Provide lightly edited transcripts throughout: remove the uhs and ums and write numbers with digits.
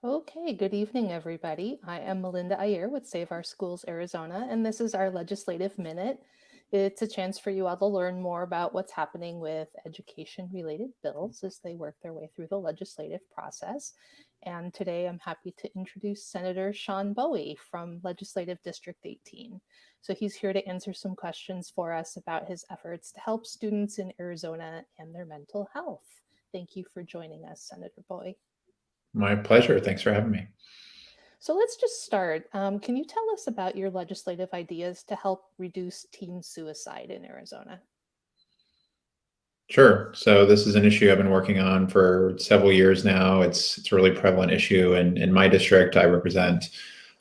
Okay, good evening, everybody. I am Melinda Ayer with Save Our Schools Arizona, and this is our Legislative Minute. It's a chance for you all to learn more about what's happening with education-related bills as they work their way through the legislative process. And today I'm happy to introduce Senator Sean Bowie from Legislative District 18. So he's here to answer some questions for us about his efforts to help students in Arizona and their mental health. Thank you for joining us, Senator Bowie. My pleasure. Thanks for having me. So let's just start. Can you tell us about your legislative ideas to help reduce teen suicide in Arizona? Sure. So this is an issue I've been working on for several years now. It's a really prevalent issue, and in my district, I represent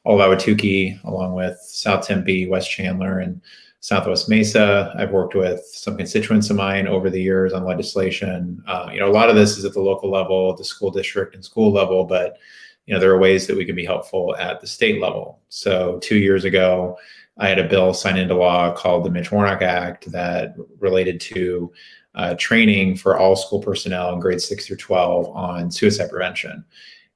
all of Ahwatukee, along with South Tempe, West Chandler, and Southwest Mesa. I've worked with some constituents of mine over the years on legislation. A lot of this is at the local level, the school district and school level, but there are ways that we can be helpful at the state level. So 2 years ago, I had a bill signed into law called the Mitch Warnock Act that related to training for all school personnel in grades 6 through 12 on suicide prevention.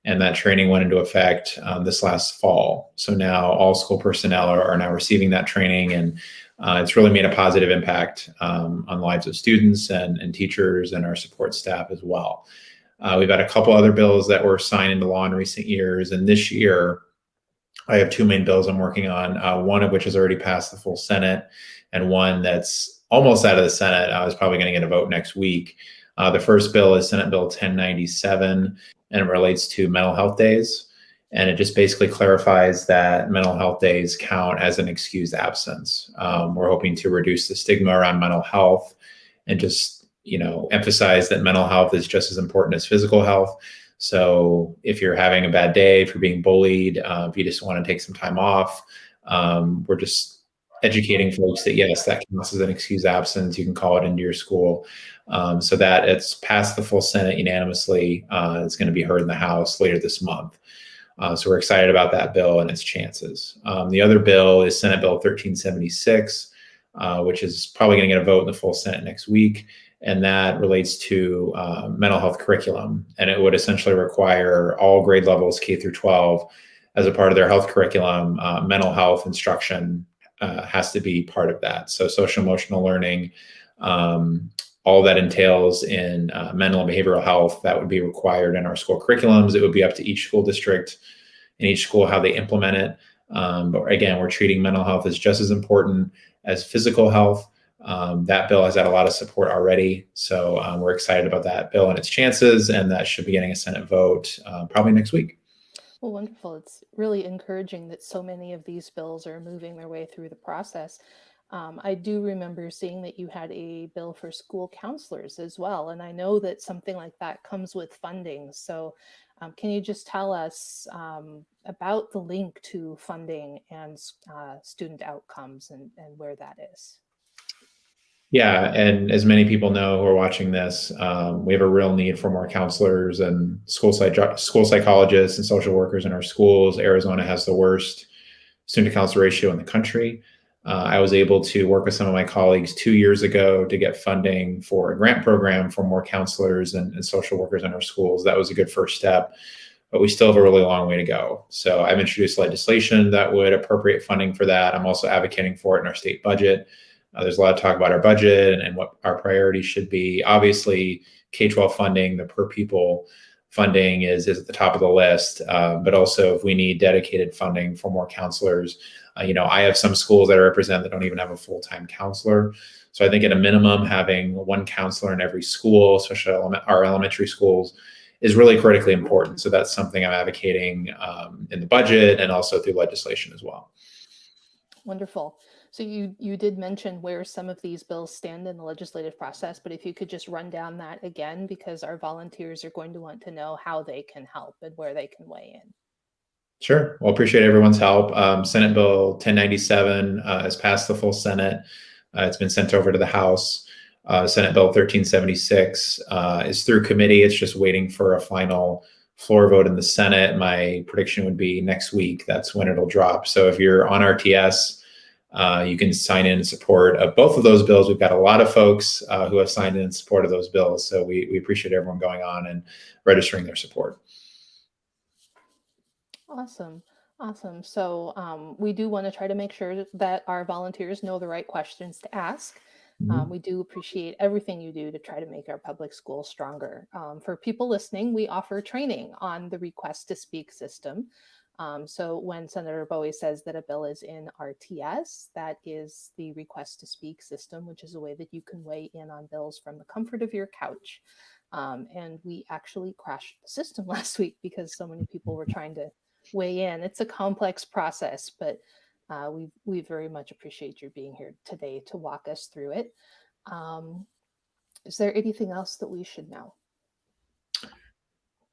And that training went into effect this last fall. So now all school personnel are now receiving that training, and it's really made a positive impact on the lives of students and teachers and our support staff as well. We've had a couple other bills that were signed into law in recent years, and this year I have two main bills I'm working on, one of which has already passed the full Senate, and one that's almost out of the Senate. I was probably going to get a vote next week. The first bill is Senate Bill 1097, and it relates to mental health days. And it just basically clarifies that mental health days count as an excused absence. We're hoping to reduce the stigma around mental health and just emphasize that mental health is just as important as physical health. So if you're having a bad day, if you're being bullied, if you just want to take some time off, we're just educating folks that yes, that counts as an excused absence. You can call it into your school. So that it's passed the full Senate unanimously. It's going to be heard in the House later this month. So we're excited about that bill and its chances. The other bill is Senate Bill 1376, which is probably going to get a vote in the full Senate next week. And that relates to mental health curriculum. And it would essentially require all grade levels K through 12 as a part of their health curriculum. Mental health instruction has to be part of that. So social emotional learning, all that entails in mental and behavioral health, that would be required in our school curriculums. It would be up to each school district and each school how they implement it. But again, we're treating mental health as just as important as physical health. That bill has had a lot of support already. So we're excited about that bill and its chances, and that should be getting a Senate vote probably next week. Well, wonderful. It's really encouraging that so many of these bills are moving their way through the process. I do remember seeing that you had a bill for school counselors as well. And I know that something like that comes with funding. So can you just tell us about the link to funding and student outcomes and where that is? Yeah, and as many people know who are watching this, we have a real need for more counselors and school psychologists and social workers in our schools. Arizona has the worst student-to-counselor ratio in the country. I was able to work with some of my colleagues 2 years ago to get funding for a grant program for more counselors and social workers in our schools. That was a good first step, but we still have a really long way to go. So I've introduced legislation that would appropriate funding for that. I'm also advocating for it in our state budget. There's a lot of talk about our budget and what our priorities should be. Obviously, K-12 funding, the per pupil funding is at the top of the list, but also if we need dedicated funding for more counselors. I have some schools that I represent that don't even have a full-time counselor. So I think at a minimum, having one counselor in every school, especially our elementary schools, is really critically important. So that's something I'm advocating in the budget and also through legislation as well. Wonderful. So you did mention where some of these bills stand in the legislative process, but if you could just run down that again, because our volunteers are going to want to know how they can help and where they can weigh in. Sure. Well, appreciate everyone's help. Senate Bill 1097 has passed the full Senate. It's been sent over to the House. Senate Bill 1376 is through committee. It's just waiting for a final floor vote in the Senate. My prediction would be next week. That's when it'll drop. So if you're on RTS, you can sign in support of both of those bills. We've got a lot of folks who have signed in support of those bills. So we appreciate everyone going on and registering their support. Awesome. Awesome. So we do want to try to make sure that our volunteers know the right questions to ask. Mhm. We do appreciate everything you do to try to make our public schools stronger. For people listening, we offer training on the request to speak system. So when Senator Bowie says that a bill is in RTS, that is the request to speak system, which is a way that you can weigh in on bills from the comfort of your couch. And we actually crashed the system last week because so many people were trying to weigh in. It's a complex process, but we very much appreciate you being here today to walk us through it. Um, is there anything else that we should know?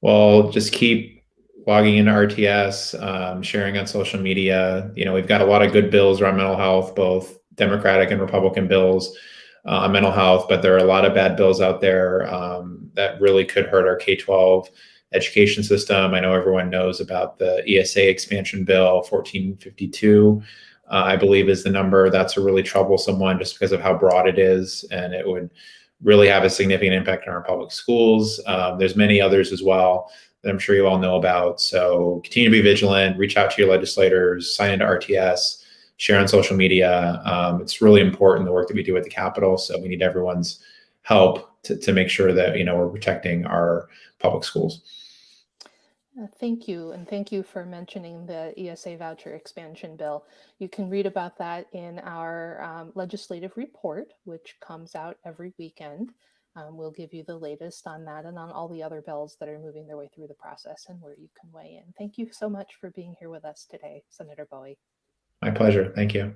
Well, just keep logging into RTS, sharing on social media. We've got a lot of good bills around mental health, both Democratic and Republican bills on mental health, but there are a lot of bad bills out there that really could hurt our K-12 education system. I know everyone knows about the ESA expansion bill, 1452, I believe is the number. That's a really troublesome one just because of how broad it is, and it would really have a significant impact on our public schools. There's many others as well that I'm sure you all know about. So continue to be vigilant, reach out to your legislators, sign into RTS, share on social media. It's really important, the work that we do at the Capitol. So we need everyone's help to make sure that we're protecting our public schools. Thank you. And thank you for mentioning the ESA voucher expansion bill. You can read about that in our legislative report, which comes out every weekend. We'll give you the latest on that and on all the other bills that are moving their way through the process and where you can weigh in. Thank you so much for being here with us today, Senator Bowie. My pleasure. Thank you.